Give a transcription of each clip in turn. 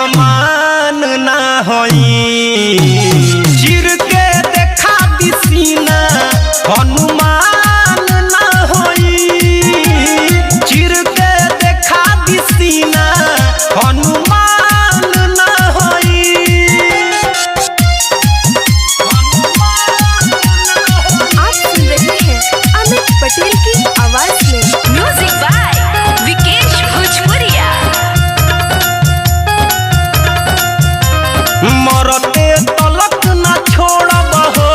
समान ना होई। चिर के देखा दिसीना हनुमान ना होई। चिर के देखा दिसीना हनुमान ना होई। आप सुन रहे हैं अमित पटेल की आवाज में। म्यूजिक बाय विकेश भोजपुरिया। मरते तलक न छोड़ब हो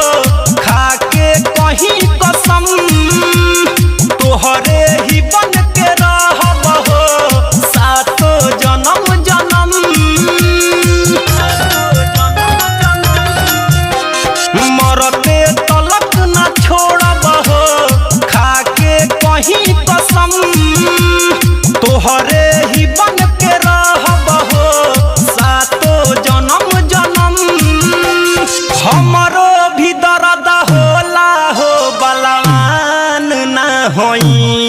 खाके कहीं कसम। तोहरे ही बन के रहब हो सातो जन्म जन्म। मरते तलक न छोड़ब हो खाके कहीं कसम। तोहरे ही बन के रहब हो सातो जन्म जन्म। हमरो भी दर्द होला हो बलवान ना होई।